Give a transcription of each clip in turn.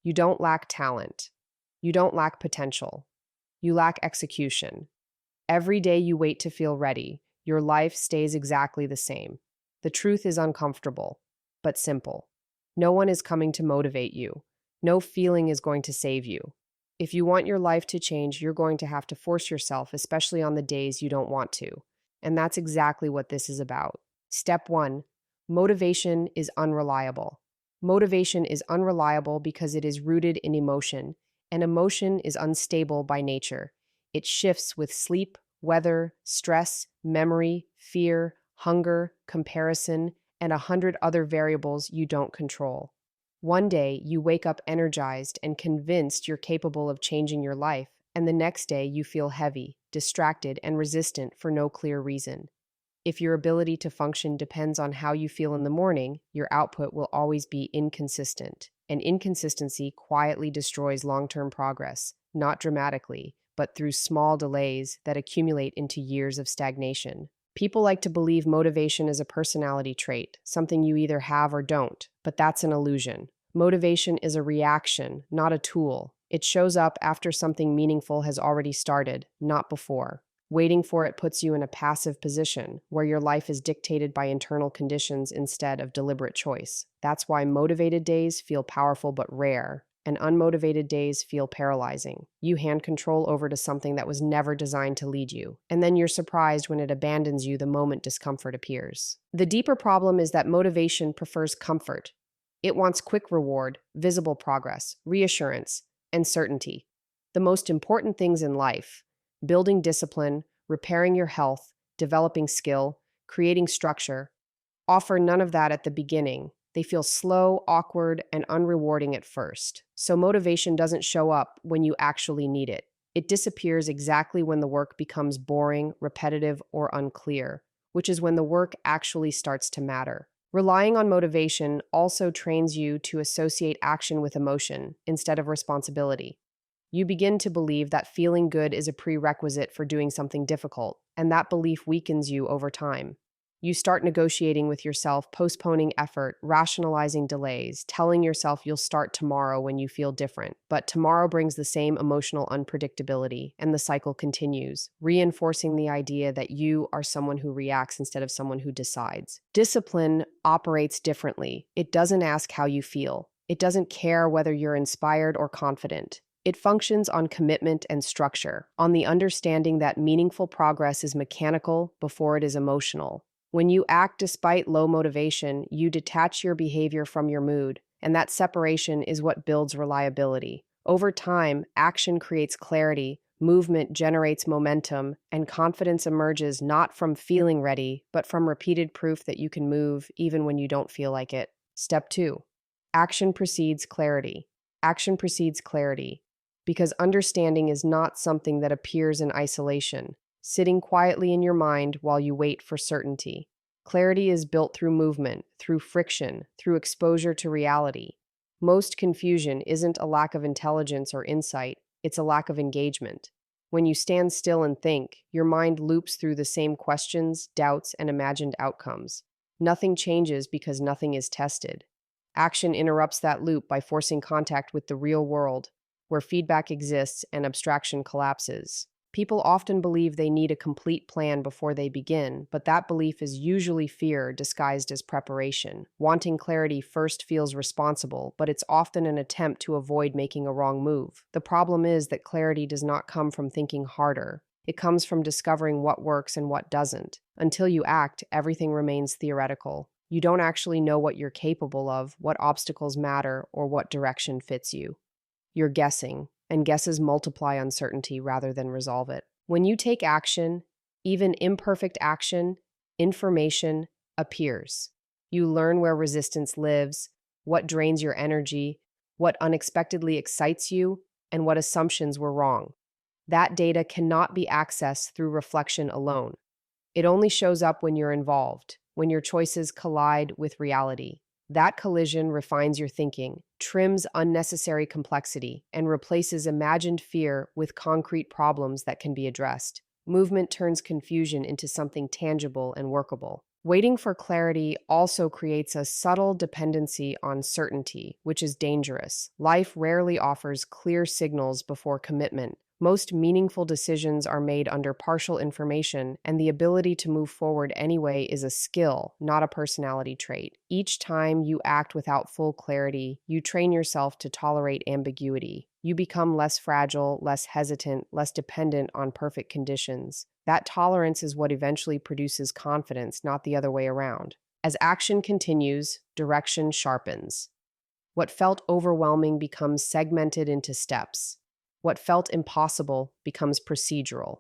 You don't lack talent. You don't lack potential. You lack execution. Every day you wait to feel ready, your life stays exactly the same. The truth is uncomfortable, but simple. No one is coming to motivate you. No feeling is going to save you. If you want your life to change, you're going to have to force yourself, especially on the days you don't want to. And that's exactly what this is about. Step 1. Motivation is unreliable. Motivation is unreliable because it is rooted in emotion, and emotion is unstable by nature. It shifts with sleep, weather, stress, memory, fear, hunger, comparison, and 100 other variables you don't control. One day, you wake up energized and convinced you're capable of changing your life, and the next day you feel heavy, distracted, and resistant for no clear reason. If your ability to function depends on how you feel in the morning, your output will always be inconsistent. And inconsistency quietly destroys long-term progress, not dramatically, but through small delays that accumulate into years of stagnation. People like to believe motivation is a personality trait, something you either have or don't, but that's an illusion. Motivation is a reaction, not a tool. It shows up after something meaningful has already started, not before. Waiting for it puts you in a passive position, where your life is dictated by internal conditions instead of deliberate choice. That's why motivated days feel powerful but rare, and unmotivated days feel paralyzing. You hand control over to something that was never designed to lead you, and then you're surprised when it abandons you the moment discomfort appears. The deeper problem is that motivation prefers comfort. It wants quick reward, visible progress, reassurance, and certainty. The most important things in life, building discipline, repairing your health, developing skill, creating structure, offer none of that at the beginning. They feel slow, awkward, and unrewarding at first. So motivation doesn't show up when you actually need it. It disappears exactly when the work becomes boring, repetitive, or unclear, which is when the work actually starts to matter. Relying on motivation also trains you to associate action with emotion instead of responsibility. You begin to believe that feeling good is a prerequisite for doing something difficult, and that belief weakens you over time. You start negotiating with yourself, postponing effort, rationalizing delays, telling yourself you'll start tomorrow when you feel different. But tomorrow brings the same emotional unpredictability, and the cycle continues, reinforcing the idea that you are someone who reacts instead of someone who decides. Discipline operates differently. It doesn't ask how you feel. It doesn't care whether you're inspired or confident. It functions on commitment and structure, on the understanding that meaningful progress is mechanical before it is emotional. When you act despite low motivation, you detach your behavior from your mood, and that separation is what builds reliability. Over time, action creates clarity, movement generates momentum, and confidence emerges not from feeling ready, but from repeated proof that you can move even when you don't feel like it. Step 2. Action precedes clarity. Action precedes clarity. Because understanding is not something that appears in isolation, sitting quietly in your mind while you wait for certainty. Clarity is built through movement, through friction, through exposure to reality. Most confusion isn't a lack of intelligence or insight, it's a lack of engagement. When you stand still and think, your mind loops through the same questions, doubts, and imagined outcomes. Nothing changes because nothing is tested. Action interrupts that loop by forcing contact with the real world, where feedback exists and abstraction collapses. People often believe they need a complete plan before they begin, but that belief is usually fear disguised as preparation. Wanting clarity first feels responsible, but it's often an attempt to avoid making a wrong move. The problem is that clarity does not come from thinking harder. It comes from discovering what works and what doesn't. Until you act, everything remains theoretical. You don't actually know what you're capable of, what obstacles matter, or what direction fits you. You're guessing, and guesses multiply uncertainty rather than resolve it. When you take action, even imperfect action, information appears. You learn where resistance lives, what drains your energy, what unexpectedly excites you, and what assumptions were wrong. That data cannot be accessed through reflection alone. It only shows up when you're involved, when your choices collide with reality. That collision refines your thinking, trims unnecessary complexity, and replaces imagined fear with concrete problems that can be addressed. Movement turns confusion into something tangible and workable. Waiting for clarity also creates a subtle dependency on certainty, which is dangerous. Life rarely offers clear signals before commitment. Most meaningful decisions are made under partial information, and the ability to move forward anyway is a skill, not a personality trait. Each time you act without full clarity, you train yourself to tolerate ambiguity. You become less fragile, less hesitant, less dependent on perfect conditions. That tolerance is what eventually produces confidence, not the other way around. As action continues, direction sharpens. What felt overwhelming becomes segmented into steps. What felt impossible becomes procedural.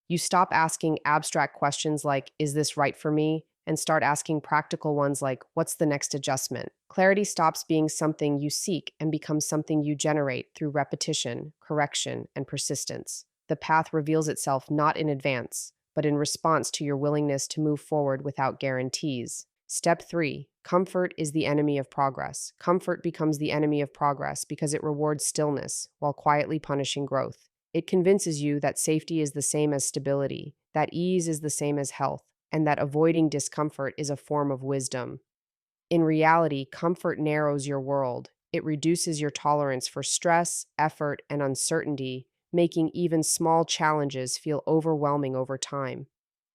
You stop asking abstract questions like, is this right for me? And start asking practical ones like, what's the next adjustment? Clarity stops being something you seek and becomes something you generate through repetition, correction, and persistence. The path reveals itself not in advance, but in response to your willingness to move forward without guarantees. Step 3. Comfort is the enemy of progress. Comfort becomes the enemy of progress because it rewards stillness while quietly punishing growth. It convinces you that safety is the same as stability, that ease is the same as health, and that avoiding discomfort is a form of wisdom. In reality, comfort narrows your world. It reduces your tolerance for stress, effort, and uncertainty, making even small challenges feel overwhelming over time.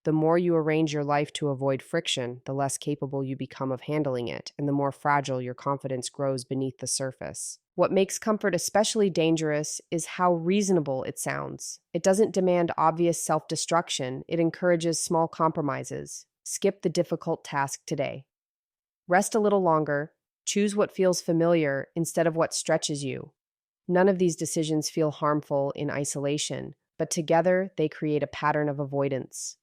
The more you arrange your life to avoid friction, the less capable you become of handling it, and the more fragile your confidence grows beneath the surface. What makes comfort especially dangerous is how reasonable it sounds. It doesn't demand obvious self-destruction, it encourages small compromises. Skip the difficult task today. Rest a little longer. Choose what feels familiar instead of what stretches you. None of these decisions feel harmful in isolation, but together they create a pattern of avoidance.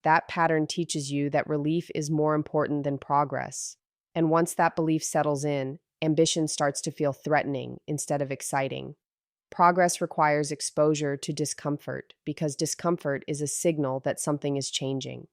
That pattern teaches you that relief is more important than progress. And once that belief settles in, ambition starts to feel threatening instead of exciting. Progress requires exposure to discomfort because discomfort is a signal that something is changing.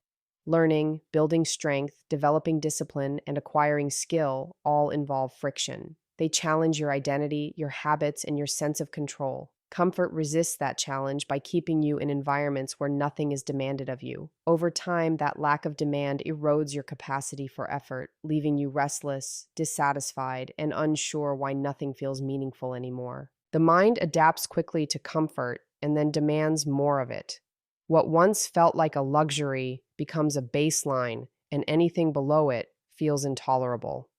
Learning, building strength, developing discipline, and acquiring skill all involve friction. They challenge your identity, your habits, and your sense of control. Comfort resists that challenge by keeping you in environments where nothing is demanded of you. Over time, that lack of demand erodes your capacity for effort, leaving you restless, dissatisfied, and unsure why nothing feels meaningful anymore. The mind adapts quickly to comfort and then demands more of it. What once felt like a luxury becomes a baseline, and anything below it feels intolerable.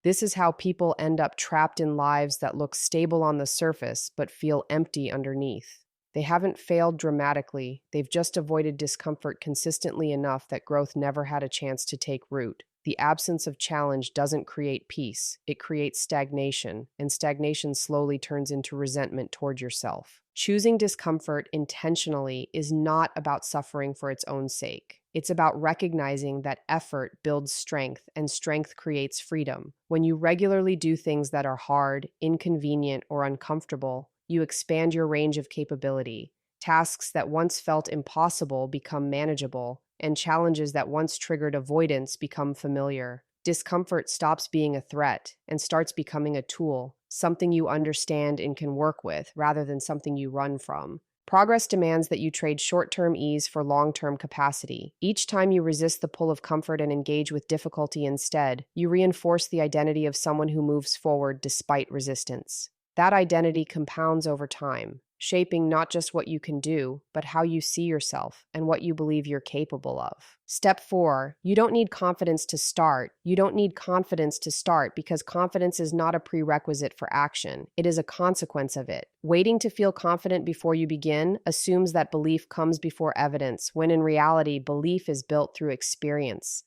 This is how people end up trapped in lives that look stable on the surface but feel empty underneath. They haven't failed dramatically, they've just avoided discomfort consistently enough that growth never had a chance to take root. The absence of challenge doesn't create peace, it creates stagnation, and stagnation slowly turns into resentment toward yourself. Choosing discomfort intentionally is not about suffering for its own sake. It's about recognizing that effort builds strength and strength creates freedom. When you regularly do things that are hard, inconvenient, or uncomfortable, you expand your range of capability. Tasks that once felt impossible become manageable, and challenges that once triggered avoidance become familiar. Discomfort stops being a threat and starts becoming a tool, something you understand and can work with, rather than something you run from. Progress demands that you trade short-term ease for long-term capacity. Each time you resist the pull of comfort and engage with difficulty instead, you reinforce the identity of someone who moves forward despite resistance. That identity compounds over time, shaping not just what you can do, but how you see yourself and what you believe you're capable of. Step 4, you don't need confidence to start. You don't need confidence to start because confidence is not a prerequisite for action. It is a consequence of it. Waiting to feel confident before you begin assumes that belief comes before evidence, when in reality, belief is built through experience.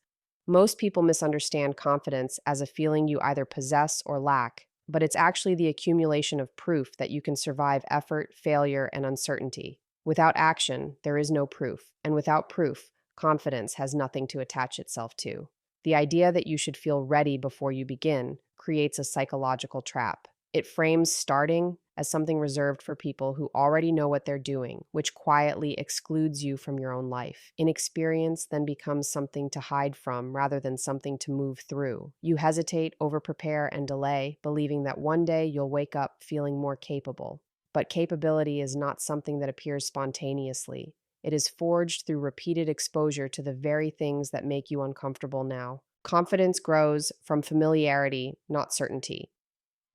Most people misunderstand confidence as a feeling you either possess or lack, but it's actually the accumulation of proof that you can survive effort, failure, and uncertainty. Without action, there is no proof, and without proof, confidence has nothing to attach itself to. The idea that you should feel ready before you begin creates a psychological trap. It frames starting as something reserved for people who already know what they're doing, which quietly excludes you from your own life. Inexperience then becomes something to hide from rather than something to move through. You hesitate, overprepare, and delay, believing that one day you'll wake up feeling more capable. But capability is not something that appears spontaneously. It is forged through repeated exposure to the very things that make you uncomfortable now. Confidence grows from familiarity, not certainty.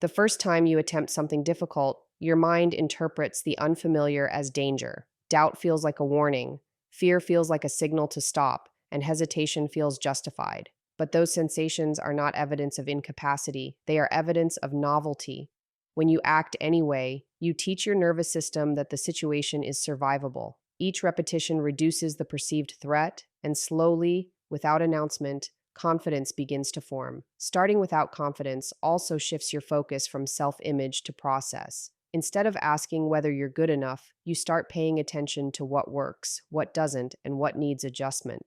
The first time you attempt something difficult, your mind interprets the unfamiliar as danger. Doubt feels like a warning, fear feels like a signal to stop, and hesitation feels justified. But those sensations are not evidence of incapacity, they are evidence of novelty. When you act anyway, you teach your nervous system that the situation is survivable. Each repetition reduces the perceived threat, and slowly, without announcement, confidence begins to form. Starting without confidence also shifts your focus from self-image to process. Instead of asking whether you're good enough, you start paying attention to what works, what doesn't, and what needs adjustment.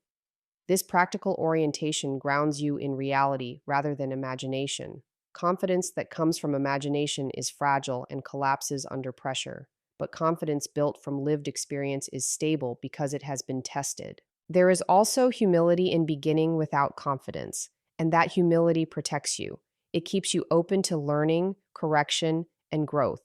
This practical orientation grounds you in reality rather than imagination. Confidence that comes from imagination is fragile and collapses under pressure, but confidence built from lived experience is stable because it has been tested. There is also humility in beginning without confidence, and that humility protects you. It keeps you open to learning, correction, and growth.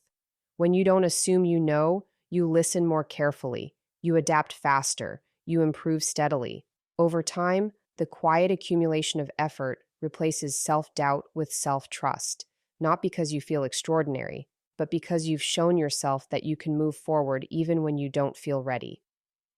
When you don't assume you know, you listen more carefully, you adapt faster, you improve steadily. Over time, the quiet accumulation of effort replaces self-doubt with self-trust, not because you feel extraordinary, but because you've shown yourself that you can move forward even when you don't feel ready.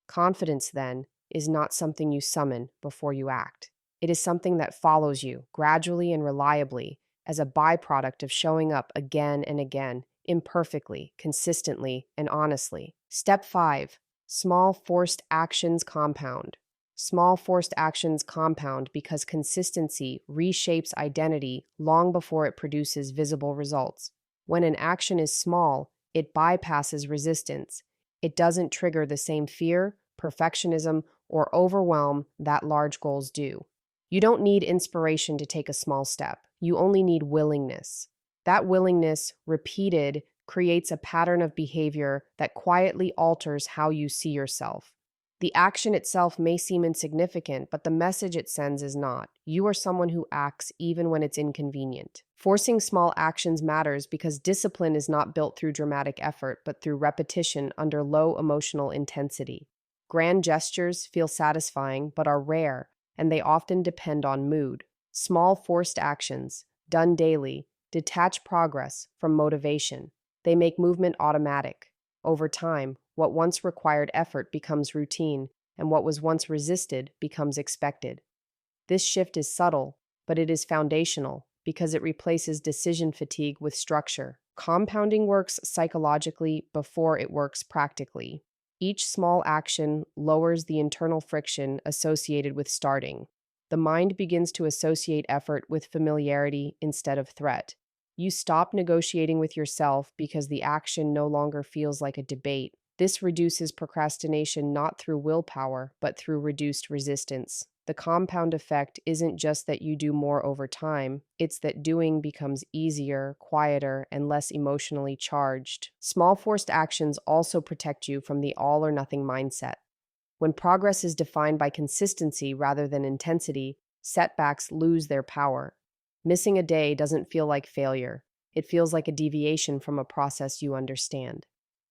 Confidence, then, is not something you summon before you act. It is something that follows you, gradually and reliably, as a byproduct of showing up again and again, imperfectly, consistently, and honestly. Step 5. Small forced actions compound. Small forced actions compound because consistency reshapes identity long before it produces visible results. When an action is small, it bypasses resistance. It doesn't trigger the same fear, perfectionism, or overwhelm that large goals do. You don't need inspiration to take a small step. You only need willingness. That willingness, repeated, creates a pattern of behavior that quietly alters how you see yourself. The action itself may seem insignificant, but the message it sends is not. You are someone who acts even when it's inconvenient. Forcing small actions matters because discipline is not built through dramatic effort, but through repetition under low emotional intensity. Grand gestures feel satisfying, but are rare, and they often depend on mood. Small forced actions, done daily, detach progress from motivation. They make movement automatic. Over time, what once required effort becomes routine, and what was once resisted becomes expected. This shift is subtle, but it is foundational because it replaces decision fatigue with structure. Compounding works psychologically before it works practically. Each small action lowers the internal friction associated with starting. The mind begins to associate effort with familiarity instead of threat. You stop negotiating with yourself because the action no longer feels like a debate. This reduces procrastination not through willpower, but through reduced resistance. The compound effect isn't just that you do more over time, it's that doing becomes easier, quieter, and less emotionally charged. Small forced actions also protect you from the all or nothing mindset. When progress is defined by consistency rather than intensity, setbacks lose their power. Missing a day doesn't feel like failure. It feels like a deviation from a process you understand.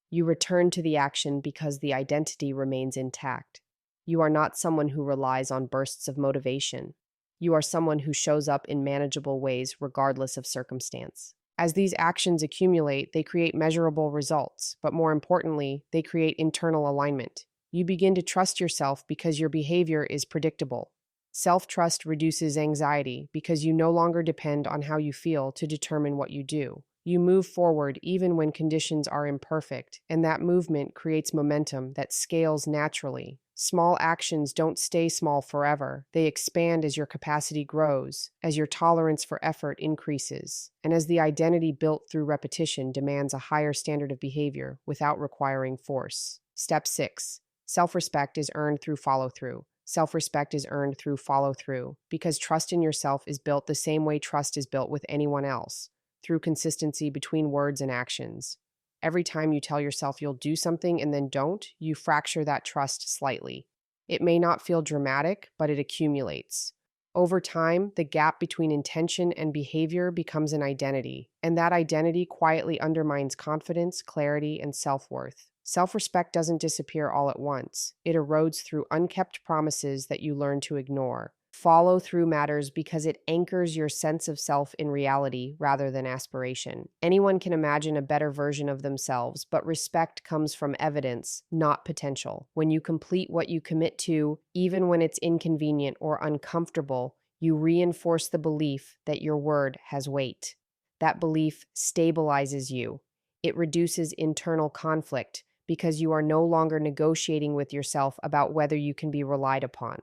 You return to the action because the identity remains intact. You are not someone who relies on bursts of motivation. You are someone who shows up in manageable ways regardless of circumstance. As these actions accumulate, they create measurable results, but more importantly, they create internal alignment. You begin to trust yourself because your behavior is predictable. Self-trust reduces anxiety because you no longer depend on how you feel to determine what you do. You move forward even when conditions are imperfect, and that movement creates momentum that scales naturally. Small actions don't stay small forever. They expand as your capacity grows, as your tolerance for effort increases, and as the identity built through repetition demands a higher standard of behavior without requiring force. Step 6. Self-respect is earned through follow-through. Self-respect is earned through follow-through because trust in yourself is built the same way trust is built with anyone else, through consistency between words and actions. Every time you tell yourself you'll do something and then don't, you fracture that trust slightly. It may not feel dramatic, but it accumulates. Over time, the gap between intention and behavior becomes an identity, and that identity quietly undermines confidence, clarity, and self-worth. Self-respect doesn't disappear all at once. It erodes through unkept promises that you learn to ignore. Follow through matters because it anchors your sense of self in reality rather than aspiration. Anyone can imagine a better version of themselves, but respect comes from evidence, not potential. When you complete what you commit to, even when it's inconvenient or uncomfortable, you reinforce the belief that your word has weight. That belief stabilizes you. It reduces internal conflict because you are no longer negotiating with yourself about whether you can be relied upon.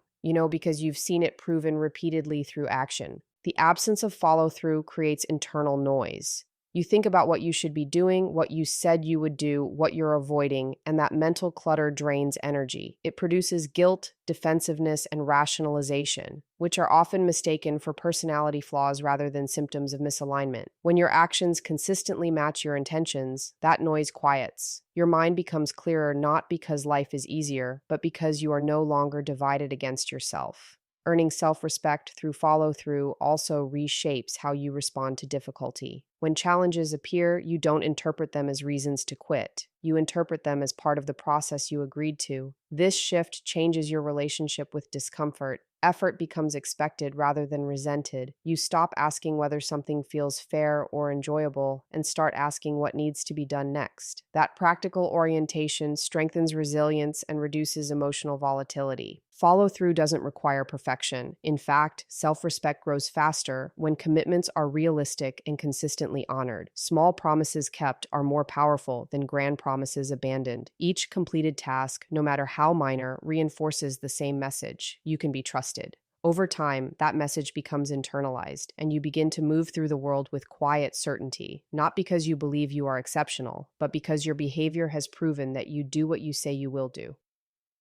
Because you've seen it proven repeatedly through action. The absence of follow through creates internal noise. You think about what you should be doing, what you said you would do, what you're avoiding, and that mental clutter drains energy. It produces guilt, defensiveness, and rationalization, which are often mistaken for personality flaws rather than symptoms of misalignment. When your actions consistently match your intentions, that noise quiets. Your mind becomes clearer not because life is easier, but because you are no longer divided against yourself. Earning self-respect through follow-through also reshapes how you respond to difficulty. When challenges appear, you don't interpret them as reasons to quit. You interpret them as part of the process you agreed to. This shift changes your relationship with discomfort. Effort becomes expected rather than resented. You stop asking whether something feels fair or enjoyable and start asking what needs to be done next. That practical orientation strengthens resilience and reduces emotional volatility. Follow through doesn't require perfection. In fact, self-respect grows faster when commitments are realistic and consistently honored. Small promises kept are more powerful than grand promises abandoned. Each completed task, no matter how minor, reinforces the same message: you can be trusted. Over time, that message becomes internalized, and you begin to move through the world with quiet certainty, not because you believe you are exceptional, but because your behavior has proven that you do what you say you will do.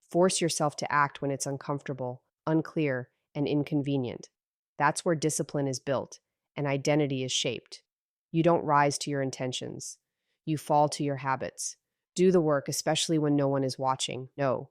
Force yourself to act when it's uncomfortable, unclear, and inconvenient. That's where discipline is built and identity is shaped. You don't rise to your intentions. You fall to your habits. Do the work, especially when no one is watching. No,